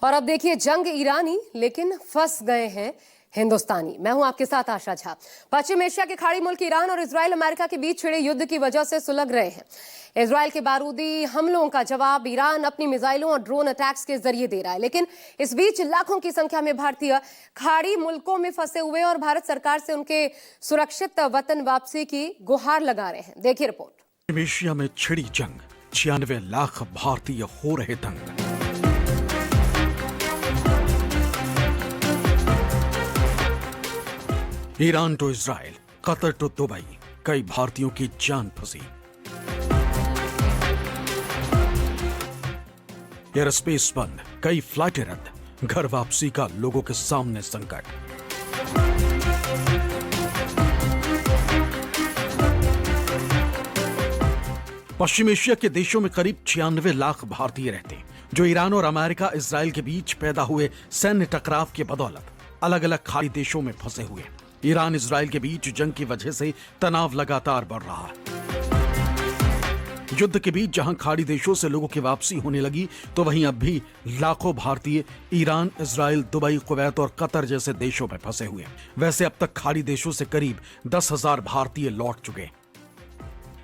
और अब देखिए जंग ईरानी लेकिन फंस गए हैं हिंदुस्तानी। मैं हूं आपके साथ आशा झा। पश्चिम एशिया के खाड़ी मुल्क ईरान और इजराइल अमेरिका के बीच छिड़े युद्ध की वजह से सुलग रहे हैं। इजराइल के बारूदी हमलों का जवाब ईरान अपनी मिसाइलों और ड्रोन अटैक्स के जरिए दे रहा है, लेकिन इस बीच लाखों की संख्या में भारतीय खाड़ी मुल्कों में फंसे हुए और भारत सरकार से उनके सुरक्षित वतन वापसी की गुहार लगा रहे हैं। देखिए रिपोर्ट। पश्चिम एशिया में छिड़ी जंग, 96 लाख भारतीय हो रहे दंग। Iran to Israel, Qatar to Dubai, कई भारतीयों की जान फंसी। एयर स्पेस बंद, कई फ्लाइटें रद्द, घर वापसी का लोगों के सामने संकट। पश्चिम एशिया के देशों में करीब 96 लाख भारतीय रहते हैं, जो ईरान और अमेरिका इजराइल के बीच पैदा हुए सैन्य टकराव के बदौलत अलग अलग खाड़ी देशों में फंसे हुए हैं। ईरान इजराइल के बीच जंग की वजह से तनाव लगातार बढ़ रहा है। युद्ध के बीच जहां खाड़ी देशों से लोगों की वापसी होने लगी, तो वहीं अब भी लाखों भारतीय ईरान, इजराइल, दुबई, कुवैत और कतर जैसे देशों में फंसे हुए हैं। वैसे अब तक खाड़ी देशों से करीब 10,000 भारतीय लौट चुके हैं।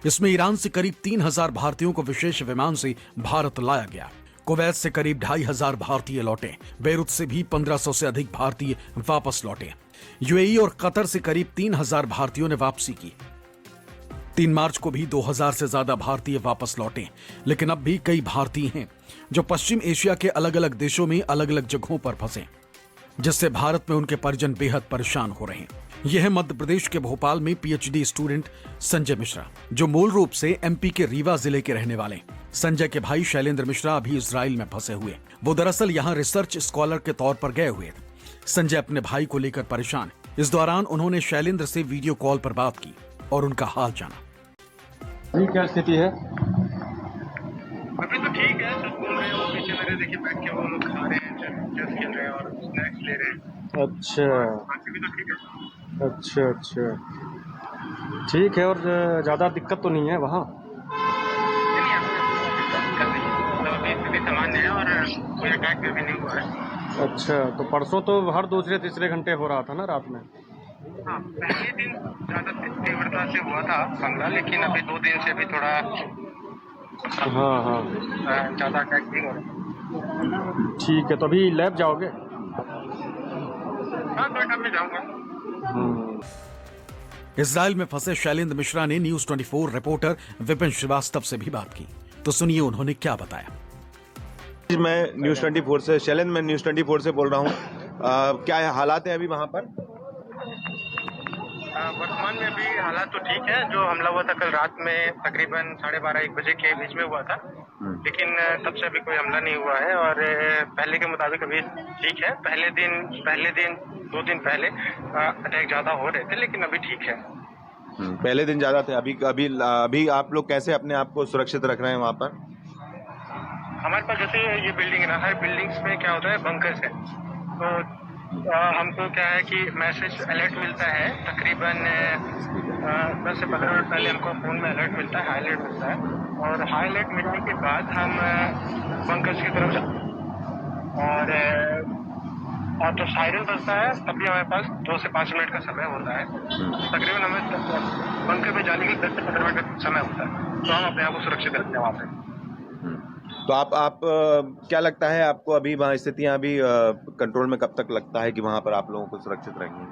इसमें ईरान से करीब 3,000 भारतीयों को विशेष विमान से भारत लाया गया। कुवैत से करीब 2,500 भारतीय लौटे। बेरूत से भी 1,500 से अधिक भारतीय वापस लौटे। यूएई और कतर से करीब 3,000 भारतीयों ने वापसी की। 3 मार्च को भी 2,000 से ज्यादा भारतीय वापस लौटे, लेकिन अब भी कई भारतीय हैं जो पश्चिम एशिया के अलग अलग देशों में अलग अलग जगहों पर फंसे, जिससे भारत में उनके परिजन बेहद परेशान हो रहे हैं। यह है मध्य प्रदेश के भोपाल में पीएचडी स्टूडेंट संजय मिश्रा, जो मूल रूप से एमपी के रीवा जिले के रहने वाले हैं। संजय के भाई शैलेंद्र मिश्रा अभी इजराइल में फंसे हुए। वो दरअसल यहाँ रिसर्च स्कॉलर के तौर पर गए हुए थे। संजय अपने भाई को लेकर परेशान। इस दौरान उन्होंने शैलेंद्र से वीडियो कॉल पर बात की और उनका हाल जाना। अभी क्या स्थिति है? अभी तो ठीक है, सब घूम रहे हैं। वो पीछे मेरे देखिए बैठ के वो लोग खा रहे हैं, चेस खेल रहे हैं और स्नैक्स ले रहे हैं। अच्छा बाकी भी तो ठीक है। अच्छा ठीक है। और ज़्यादा दिक्कत तो नहीं है वहाँ? नहीं, दिक्कत नहीं है। तो अभी स्थिति सामान्य है और कोई अटैक भी नहीं हुआ है। अच्छा, तो परसों तो हर दूसरे तीसरे घंटे हो रहा था ना रात में? हाँ, पहले दिन ज़्यादा तीव्रता से हुआ था हमला, लेकिन अभी 2 दिन से भी थोड़ा हाँ ज़्यादा अटैक नहीं हो रहा। ठीक है, तो अभी लैब जाओगे? हाँ, नोएडा में जाऊँगा। इजराइल में फंसे शैलेंद्र मिश्रा ने न्यूज 24 रिपोर्टर विपिन श्रीवास्तव से भी बात की, तो सुनिए उन्होंने क्या बताया। मैं न्यूज 24 से शैलेंद्र, मैं न्यूज 24 से बोल रहा हूँ। क्या है हालात है अभी वहाँ पर? वर्तमान में अभी हालात तो ठीक है। जो हमला हुआ था कल रात में तकरीबन 12:30-1 बजे के बीच में हुआ था, लेकिन तब से अभी कोई हमला नहीं हुआ है और पहले के मुताबिक अभी ठीक है। पहले दिन 2 दिन पहले अटैक ज्यादा हो रहे थे, लेकिन अभी ठीक है। पहले दिन ज्यादा थे। अभी आप लोग कैसे अपने आप को सुरक्षित रख रहे हैं वहाँ पर? हमारे पास जैसे ये बिल्डिंग ना है, बिल्डिंग्स में क्या होता है, बंकर्स है। तो हमको क्या है कि मैसेज अलर्ट मिलता है तकरीबन 10 से 15 मिनट पहले हमको फोन में अलर्ट मिलता है, हाई अलर्ट मिलता है। और हाई अलर्ट मिलने के बाद हम बंकर्स की तरफ जाते हैं और तो सायरन बजता है, तभी हमारे पास 2 से 5 मिनट का समय होता है। तकरीबन हमें बंकर में जाने के लिए 10 से 15 मिनट का समय होता है, तो हम अपने आप को सुरक्षित रखते हैं वहाँ पे। तो आप क्या लगता है आपको अभी वहाँ स्थितियाँ अभी कंट्रोल में कब तक लगता है कि वहाँ पर आप लोगों को सुरक्षित रहेंगे?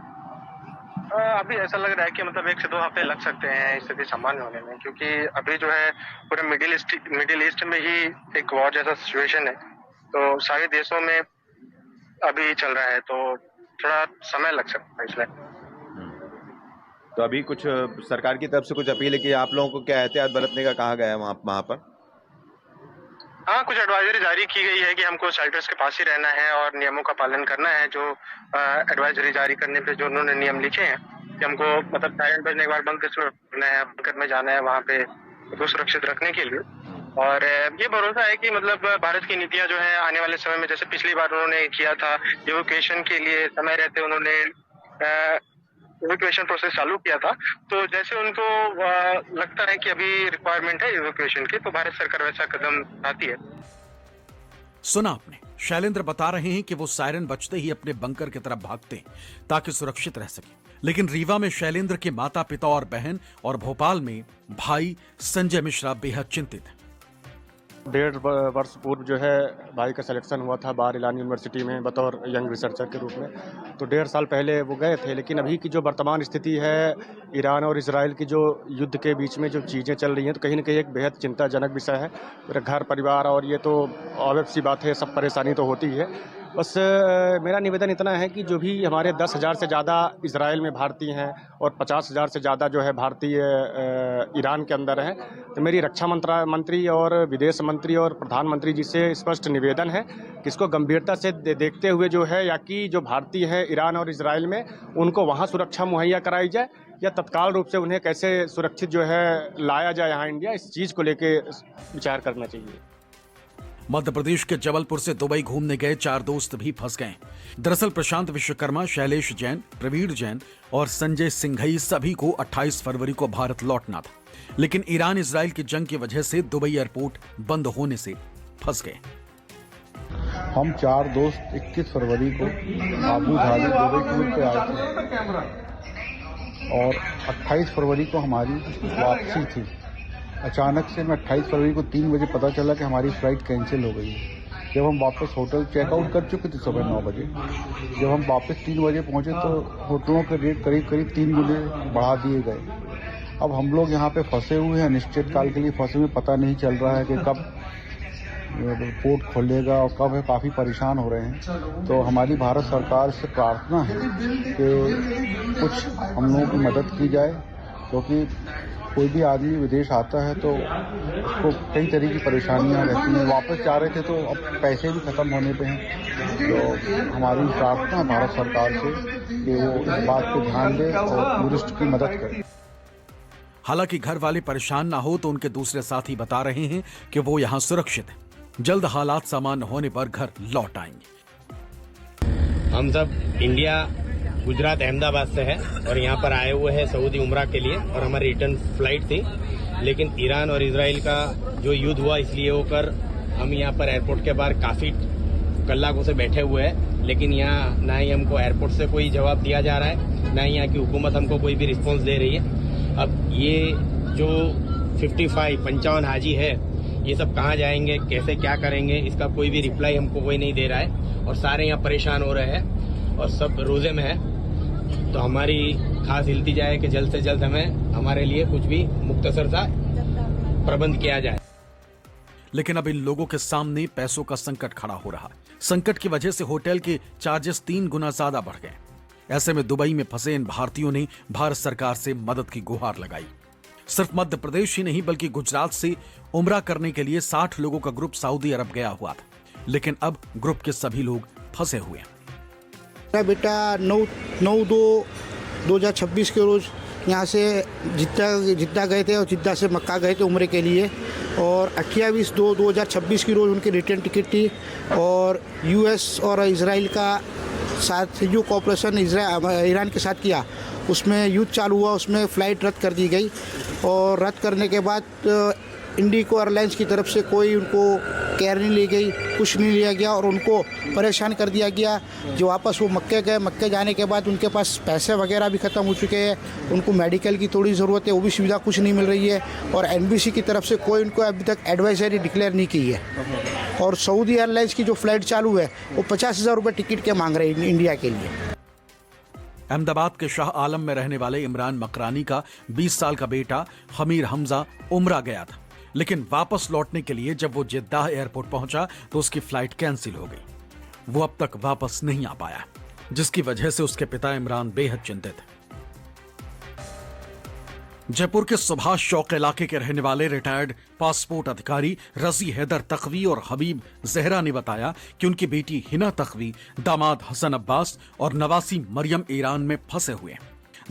अभी ऐसा लग रहा है कि मतलब 1 से 2 हफ्ते लग सकते हैं स्थिति सामान्य होने में, क्योंकि अभी जो है पूरे मिडिल ईस्ट में ही एक वॉर जैसा सिचुएशन है, तो सारे देशों में अभी चल रहा है, तो थोड़ा समय लग सकता है इसलिए। तो अभी कुछ सरकार की तरफ से कुछ अपील है कि आप लोगों को क्या एहतियात बरतने का कहा गया है वहाँ पर? हाँ, कुछ एडवाइजरी जारी की गई है कि हमको शेल्टर्स के पास ही रहना है और नियमों का पालन करना है। जो एडवाइजरी जारी करने पे जो उन्होंने नियम लिखे हैं कि हमको मतलब सायरन बजने के बाद बंकर में रहना है, बंकर में जाना है वहाँ पे को सुरक्षित रखने के लिए। और ये भरोसा है कि मतलब भारत की नीतियां जो है आने वाले समय में, जैसे पिछली बार उन्होंने किया था इवैक्यूएशन के लिए समय रहते उन्होंने इवैक्यूएशन प्रोसेस चालू किया था, तो जैसे उनको लगता है कि अभी रिक्वायरमेंट है इवैक्यूएशन की, तो भारत सरकार वैसा कदम उठाती है। सुना आपने, शैलेंद्र बता रहे हैं कि वो सायरन बजते ही अपने बंकर की तरफ भागते हैं ताकि सुरक्षित रह सके। लेकिन रीवा में शैलेंद्र के माता पिता और बहन और भोपाल में भाई संजय मिश्रा बेहद चिंतित हैं। 1.5 वर्ष पूर्व जो है भाई का सिलेक्शन हुआ था बाहर ईरान यूनिवर्सिटी में बतौर यंग रिसर्चर के रूप में, तो 1.5 साल पहले वो गए थे। लेकिन अभी की जो वर्तमान स्थिति है ईरान और इजराइल की जो युद्ध के बीच में जो चीज़ें चल रही हैं, तो कहीं ना कहीं एक बेहद चिंताजनक विषय है। मेरा घर परिवार और ये तो ऑब्वियस सी बात है, सब परेशानी तो होती है। बस मेरा निवेदन इतना है कि जो भी हमारे 10,000 से ज़्यादा इजराइल में भारतीय हैं और 50,000 से ज़्यादा जो है भारतीय ईरान के अंदर हैं, तो मेरी रक्षा मंत्री और विदेश मंत्री और प्रधानमंत्री जी से स्पष्ट निवेदन है कि इसको गंभीरता से देखते हुए जो है, या कि जो भारतीय हैं ईरान और इजराइल में, उनको वहाँ सुरक्षा मुहैया कराई जाए या तत्काल रूप से उन्हें कैसे सुरक्षित जो है लाया जाए यहाँ इंडिया, इस चीज़ को लेके विचार करना चाहिए। मध्य प्रदेश के जबलपुर से दुबई घूमने गए 4 दोस्त भी फंस गए। दरअसल प्रशांत विश्वकर्मा, शैलेश जैन, प्रवीण जैन और संजय सिंघई सभी को 28 फरवरी को भारत लौटना था, लेकिन ईरान इजराइल की जंग की वजह से दुबई एयरपोर्ट बंद होने से फंस गए। हम 4 दोस्त 21 फरवरी को अबू धाबी दुबई टूर पे आए थे और 28 फरवरी को हमारी वापसी थी। अचानक से मैं 28 फरवरी को 3 बजे पता चला कि हमारी फ्लाइट कैंसिल हो गई है। जब हम वापस होटल चेकआउट कर चुके थे सुबह 9 बजे, जब हम वापस 3 बजे पहुंचे तो होटलों के रेट करीब 3 गुने बढ़ा दिए गए। अब हम लोग यहाँ पे फंसे हुए हैं, अनिश्चित काल के लिए फंसे हुए, पता नहीं चल रहा है कि कब पोर्ट खोलेगा और कब है, काफ़ी परेशान हो रहे हैं। तो हमारी भारत सरकार से प्रार्थना है कि कुछ हम लोगों की मदद की जाए, क्योंकि कोई भी आदमी विदेश आता है तो उसको कई तरह की परेशानियां रहती हैं। वापस जा रहे थे तो अब पैसे भी खत्म होने पे हैं। तो हमारी प्रार्थना भारत सरकार से कि वो इस बात पे ध्यान दे और टूरिस्ट की मदद करे। हालांकि घर वाले परेशान ना हो तो उनके दूसरे साथी बता रहे हैं कि वो यहाँ सुरक्षित हैं। जल्द हालात सामान्य होने पर घर लौट आएंगे। हम सब इंडिया गुजरात अहमदाबाद से है और यहाँ पर आए हुए हैं सऊदी उम्रा के लिए, और हमारी रिटर्न फ्लाइट थी। लेकिन ईरान और इजराइल का जो युद्ध हुआ, इसलिए होकर हम यहाँ पर एयरपोर्ट के बाहर काफ़ी कलाकों से बैठे हुए हैं। लेकिन यहाँ ना ही हमको एयरपोर्ट से कोई जवाब दिया जा रहा है, ना ही यहाँ की हुकूमत हमको कोई भी रिस्पॉन्स दे रही है। अब ये जो 55 हाजी है, ये सब कहाँ जाएंगे, कैसे क्या करेंगे, इसका कोई भी रिप्लाई हमको कोई नहीं दे रहा है। और सारे यहाँ परेशान हो रहे हैं और सब रोजे में है। तो हमारी खास इल्तिजा है कि जल्द से जल्द हमें हमारे लिए कुछ भी मुख्तसर सा प्रबंध किया जाए। लेकिन अब इन लोगों के सामने पैसों का संकट खड़ा हो रहा है। संकट की वजह से होटल के चार्जेस 3 गुना ज्यादा बढ़ गए। ऐसे में दुबई में फंसे इन भारतीयों ने भारत सरकार से मदद की गुहार लगाई। सिर्फ मध्य प्रदेश ही नहीं बल्कि गुजरात से उम्रा करने के लिए 60 लोगों का ग्रुप सऊदी अरब गया हुआ था, लेकिन अब ग्रुप के सभी लोग फंसे हुए हैं। मेरा बेटा 9/2/2026 के रोज़ यहाँ से जिद्दा गए थे और जिद्दा से मक्का गए थे उम्रे के लिए, और 28/2/2026 की रोज़ उनकी रिटर्न टिकट थी। और यूएस और इजराइल का साथ जो कॉपरेशन ईरान के साथ किया, उसमें युद्ध चालू हुआ, उसमें फ़्लाइट रद्द कर दी गई। और रद्द करने के बाद इंडिगो एयरलाइंस की तरफ से कोई उनको केयर नहीं ली गई, कुछ नहीं लिया गया और उनको परेशान कर दिया गया। जो वापस वो मक्के गए, मक्के जाने के बाद उनके पास पैसे वगैरह भी ख़त्म हो चुके हैं, उनको मेडिकल की थोड़ी ज़रूरत है, वो भी सुविधा कुछ नहीं मिल रही है। और एनबीसी की तरफ से कोई उनको अभी तक एडवाइजरी डिक्लेयर नहीं की है। और सऊदी एयरलाइंस की जो फ़्लाइट चालू है वो 50,000 रुपये टिकट के मांग रहे हैं इंडिया के लिए। अहमदाबाद के शाह आलम में रहने वाले इमरान मकरानी का 20 साल का बेटा हमीर हमजा उम्रा गया था, लेकिन वापस लौटने के लिए जब वो जिद्दा एयरपोर्ट पहुंचा तो उसकी फ्लाइट कैंसिल हो गई। वो अब तक वापस नहीं आ पाया, जिसकी वजह से उसके पिता इमरान बेहद चिंतित है। जयपुर के सुभाष चौक इलाके के रहने वाले रिटायर्ड पासपोर्ट अधिकारी रजी हैदर तकवी और हबीब जहरा ने बताया कि उनकी बेटी हिना तकवी, दामाद हसन अब्बास और नवासी मरियम ईरान में फंसे हुए हैं।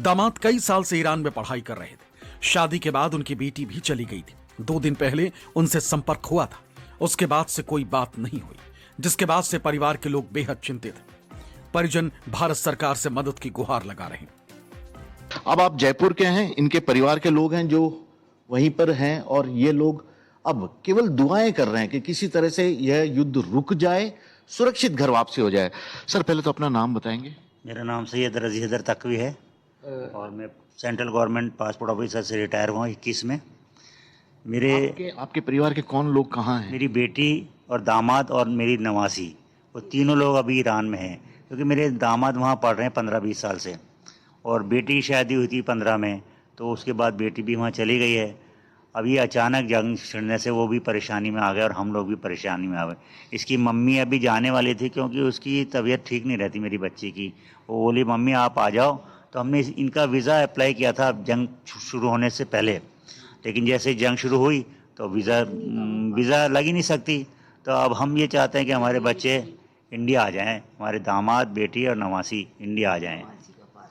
दामाद कई साल से ईरान में पढ़ाई कर रहे थे। शादी के बाद उनकी बेटी भी चली गई थी। 2 दिन पहले उनसे संपर्क हुआ था, उसके बाद से कोई बात नहीं हुई, जिसके बाद से परिवार के लोग बेहद चिंतित हैं। परिजन भारत सरकार से मदद की गुहार लगा रहे हैं। अब आप जयपुर के हैं, इनके परिवार के लोग हैं जो वहीं पर हैं, और ये लोग अब केवल दुआएं कर रहे हैं कि किसी तरह से यह युद्ध रुक जाए सुरक्षित घर वापसी हो जाए। सर पहले तो अपना नाम बताएंगे। मेरा नाम सैयद रज़ी हैदर तकवी है और मैं सेंट्रल गवर्नमेंट पासपोर्ट ऑफिसर से रिटायर हुआ 21 में। आपके परिवार के कौन लोग कहाँ हैं? मेरी बेटी और दामाद और मेरी नवासी, वो तीनों लोग अभी ईरान में हैं, क्योंकि मेरे दामाद वहाँ पढ़ रहे हैं 15-20 साल से, और बेटी की शादी हुई थी 15 में, तो उसके बाद बेटी भी वहाँ चली गई है। अभी अचानक जंग छिड़ने से वो भी परेशानी में आ गए और हम लोग भी परेशानी में आ गए। इसकी मम्मी अभी जाने वाली थी, क्योंकि उसकी तबीयत ठीक नहीं रहती मेरी बच्ची की। वो बोली मम्मी आप आ जाओ, तो हमने इनका वीज़ा अप्लाई किया था जंग शुरू होने से पहले, लेकिन जैसे जंग शुरू हुई तो वीज़ा लग ही नहीं सकती। तो अब हम ये चाहते हैं कि हमारे बच्चे इंडिया आ जाएं, हमारे दामाद, बेटी और नवासी इंडिया आ जाएं।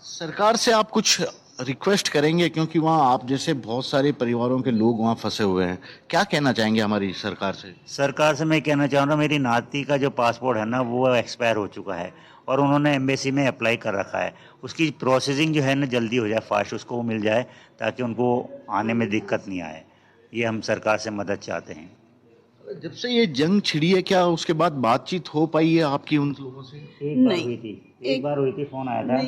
सरकार से आप कुछ रिक्वेस्ट करेंगे, क्योंकि वहाँ आप जैसे बहुत सारे परिवारों के लोग वहाँ फंसे हुए हैं, क्या कहना चाहेंगे हमारी सरकार से? सरकार से मैं कहना चाह रहा हूँ, मेरी नाती का जो पासपोर्ट है ना वो एक्सपायर हो चुका है और उन्होंने एम्बेसी में अप्लाई कर रखा है। उसकी प्रोसेसिंग जो है ना जल्दी हो जाए, फास्ट उसको मिल जाए, ताकि उनको आने में दिक्कत नहीं आए। ये हम सरकार से मदद चाहते हैं। जब से ये जंग छिड़ी है, क्या उसके बाद बातचीत हो पाई है आपकी उन लोगों से? एक बार हुई थी, फोन आया था,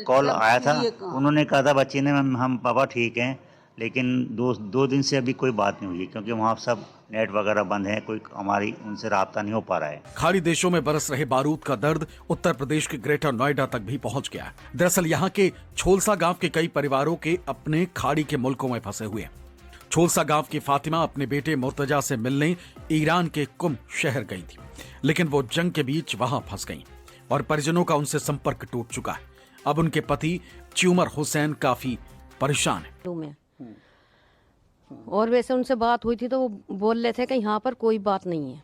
कॉल आया था, उन्होंने कहा था बच्ची ने हम पापा ठीक हैं, लेकिन दो दिन से अभी कोई बात नहीं हुई, क्योंकि वहाँ सब नेट वगैरह बंद है, कोई हमारी उनसे राब्ता नहीं हो पा रहा है। खाड़ी देशों में बरस रहे बारूद का दर्द उत्तर प्रदेश के ग्रेटर नोएडा तक भी पहुंच गया है। दरअसल यहाँ के छोलसा गांव के कई परिवारों के अपने खाड़ी के मुल्कों में फंसे हुए हैं। छोलसा गांव की फातिमा अपने बेटे मुर्तजा से मिलने ईरान के कुम शहर गई थी, लेकिन वो जंग के बीच वहां फंस गईं और परिजनों का उनसे संपर्क टूट चुका है। अब उनके पति च्यूमर हुसैन काफी परेशान है। और वैसे उनसे बात हुई थी तो वो बोल रहे थे कि यहाँ पर कोई बात नहीं है,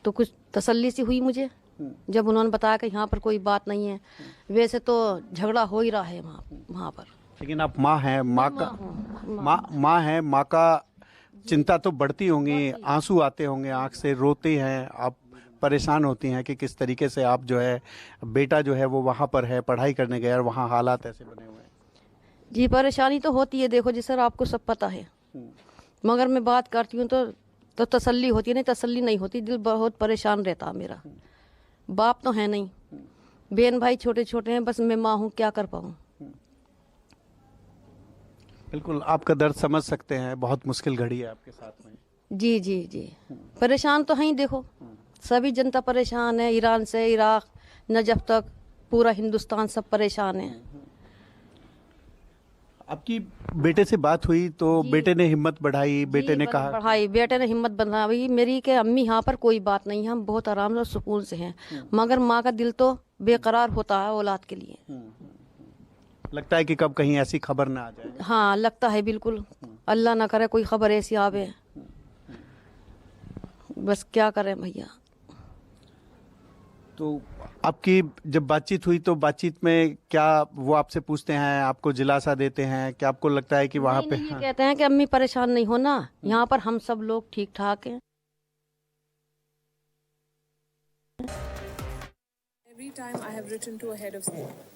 तो कुछ तसल्ली सी हुई मुझे जब उन्होंने बताया कि यहाँ पर कोई बात नहीं है। वैसे तो झगड़ा हो ही रहा है वहाँ पर। लेकिन आप माँ हैं, माँ है, माँ का चिंता तो बढ़ती होंगी, आंसू आते होंगे आंख से, रोती हैं आप, परेशान होती हैं कि किस तरीके से आप जो है बेटा जो है वो वहाँ पर है, पढ़ाई करने गया और वहाँ हालात ऐसे बने हुए हैं। जी परेशानी तो होती है, देखो जी सर आपको सब पता है, मगर मैं बात करती हूँ तो तसल्ली होती है, नहीं तसल्ली नहीं होती, दिल बहुत परेशान रहता मेरा। बाप तो है नहीं, बहन भाई छोटे छोटे हैं, बस मैं माँ हूँ, क्या कर पाऊँ। बिल्कुल आपका दर्द समझ सकते हैं, बहुत मुश्किल घड़ी है आपके साथ में। जी जी जी परेशान तो हैं, देखो सभी जनता परेशान है, ईरान से इराक, नजफ तक पूरा हिंदुस्तान सब परेशान है। आपकी बेटे से बात हुई तो बेटे ने हिम्मत बढ़ाई, बेटे ने कहा बेटे ने हिम्मत बढ़ाई मेरी कि अम्मी यहाँ पर कोई बात नहीं, हम बहुत आराम और सुकून से हैं, मगर माँ का दिल तो बेकरार होता है औलाद के लिए। लगता है कि कब कहीं ऐसी खबर ना आ जाए। हाँ लगता है बिल्कुल, अल्लाह ना करे कोई खबर ऐसी आवे, बस क्या करें भैया। तो आपकी जब बातचीत हुई तो बातचीत में क्या वो आपसे पूछते हैं, आपको दिलासा देते हैं, क्या आपको लगता है कि वहाँ पे नहीं, कहते हैं कि अम्मी परेशान नहीं होना, यहाँ पर हम सब लोग ठीक ठाक हैं। Every time I have written to a head of state.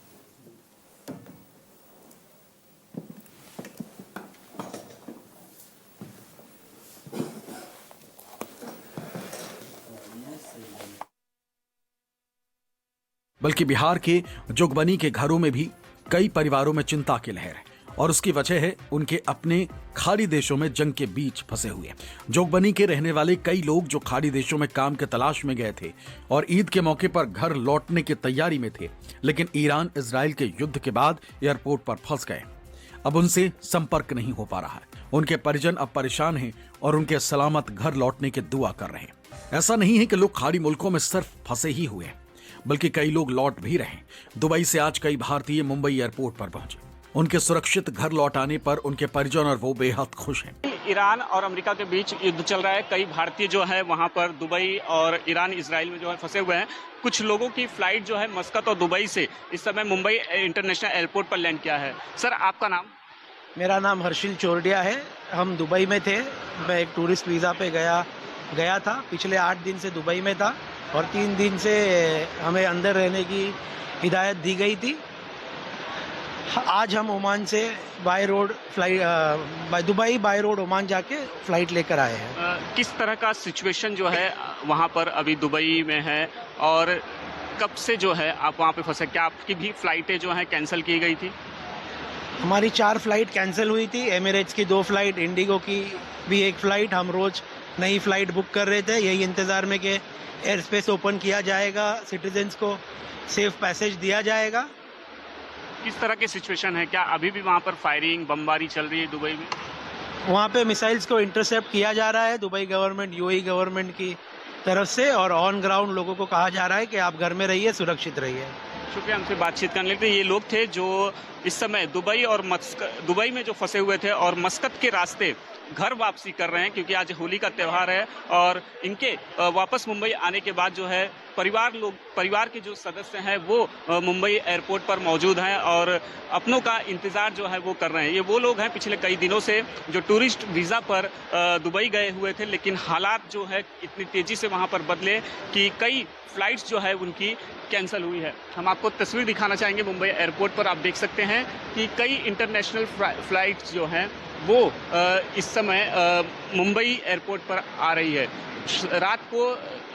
बल्कि बिहार के जोगबनी के घरों में भी कई परिवारों में चिंता की लहर है, और उसकी वजह है उनके अपने खाड़ी देशों में जंग के बीच फंसे हुए। जोगबनी के रहने वाले कई लोग जो खाड़ी देशों में काम के तलाश में गए थे और ईद के मौके पर घर लौटने की तैयारी में थे, लेकिन ईरान इजराइल के युद्ध के बाद एयरपोर्ट पर फंस गए। अब उनसे संपर्क नहीं हो पा रहा है। उनके परिजन अब परेशान हैं और उनके सलामत घर लौटने की दुआ कर रहे हैं। ऐसा नहीं है कि लोग खाड़ी मुल्कों में सिर्फ फंसे ही हुए हैं, बल्कि कई लोग लौट भी रहे। दुबई से आज कई भारतीय मुंबई एयरपोर्ट पर पहुंचे। उनके सुरक्षित घर लौट आने पर उनके परिजन और वो बेहद खुश हैं। ईरान और अमेरिका के बीच युद्ध चल रहा है। कई भारतीय जो है वहां पर दुबई और ईरान इजराइल में जो है फंसे हुए हैं। कुछ लोगों की फ्लाइट जो है मस्कत और दुबई से इस समय मुंबई इंटरनेशनल एयरपोर्ट पर लैंड किया है। सर आपका नाम? मेरा नाम हर्षिल चोरडिया है। हम दुबई में थे, मैं एक टूरिस्ट वीज़ा पे गया था। पिछले 8 दिन से दुबई में था और 3 दिन से हमें अंदर रहने की हिदायत दी गई थी। आज हम ओमान से by road flight Dubai by road Oman जाके फ्लाइट लेकर आए हैं। किस तरह का सिचुएशन जो है वहाँ पर अभी दुबई में है और कब से जो है आप वहाँ पे फंसे? क्या आपकी भी फ्लाइटें जो हैं कैंसिल की गई थी? हमारी 4 फ्लाइट कैंसिल हुई थी, एमिरेट्स की 2 फ्लाइट, इंडिगो की भी 1 फ्लाइट। हम रोज नई फ्लाइट बुक कर रहे थे, यही इंतज़ार में कि एयर स्पेस ओपन किया जाएगा, सिटीजन्स को सेफ पैसेज दिया जाएगा। किस तरह की सिचुएशन है? क्या अभी भी वहाँ पर फायरिंग बमबारी चल रही है दुबई में? वहाँ पे मिसाइल्स को इंटरसेप्ट किया जा रहा है दुबई गवर्नमेंट, यूएई गवर्नमेंट की तरफ से, और ऑन ग्राउंड लोगों को कहा जा रहा है कि आप घर में रहिए, सुरक्षित रहिए। शुक्रिया, हमसे बातचीत करने के लिए। ये लोग थे जो इस समय दुबई में जो फंसे हुए थे और मस्कत के रास्ते घर वापसी कर रहे हैं, क्योंकि आज होली का त्यौहार है और इनके वापस मुंबई आने के बाद जो है परिवार के जो सदस्य हैं वो मुंबई एयरपोर्ट पर मौजूद हैं और अपनों का इंतजार जो है वो कर रहे हैं। ये वो लोग हैं पिछले कई दिनों से जो टूरिस्ट वीज़ा पर दुबई गए हुए थे, लेकिन हालात जो है इतनी तेज़ी से वहाँ पर बदले कि कई फ्लाइट्स जो है उनकी कैंसिल हुई है। हम आपको तस्वीर दिखाना चाहेंगे मुंबई एयरपोर्ट पर। आप देख सकते हैं कि कई इंटरनेशनल फ्लाइट्स जो हैं वो इस समय मुंबई एयरपोर्ट पर आ रही है। रात को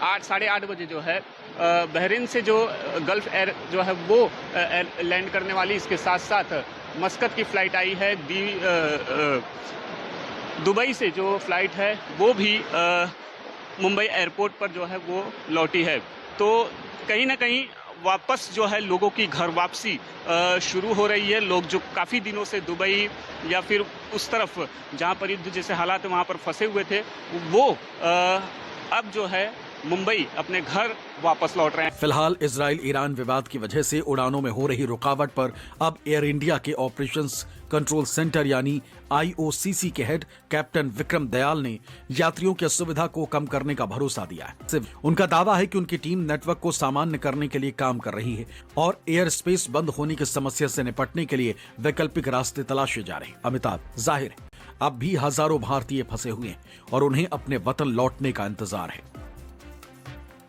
8-8:30 बजे जो है बहरीन से जो गल्फ एयर जो है वो लैंड करने वाली, इसके साथ साथ मस्कत की फ़्लाइट आई है। दुबई से जो फ़्लाइट है वो भी मुंबई एयरपोर्ट पर जो है वो लौटी है। तो कहीं ना कहीं वापस जो है लोगों की घर वापसी शुरू हो रही है। लोग जो काफ़ी दिनों से दुबई या फिर उस तरफ जहाँ पर युद्ध जैसे हालात वहाँ पर फंसे हुए थे, वो अब जो है मुंबई अपने घर वापस लौट रहे हैं। फिलहाल इजराइल ईरान विवाद की वजह से उड़ानों में हो रही रुकावट पर अब एयर इंडिया के ऑपरेशंस कंट्रोल सेंटर यानी IOCC के हेड कैप्टन विक्रम दयाल ने यात्रियों की असुविधा को कम करने का भरोसा दिया है। उनका दावा है कि उनकी टीम नेटवर्क को सामान्य करने के लिए काम कर रही है और एयर स्पेस बंद होने की समस्या से निपटने के लिए वैकल्पिक रास्ते तलाशे जा रहे हैं। अमिताभ, जाहिर है अब भी हजारों भारतीय फंसे हुए हैं और उन्हें अपने वतन लौटने का इंतजार है।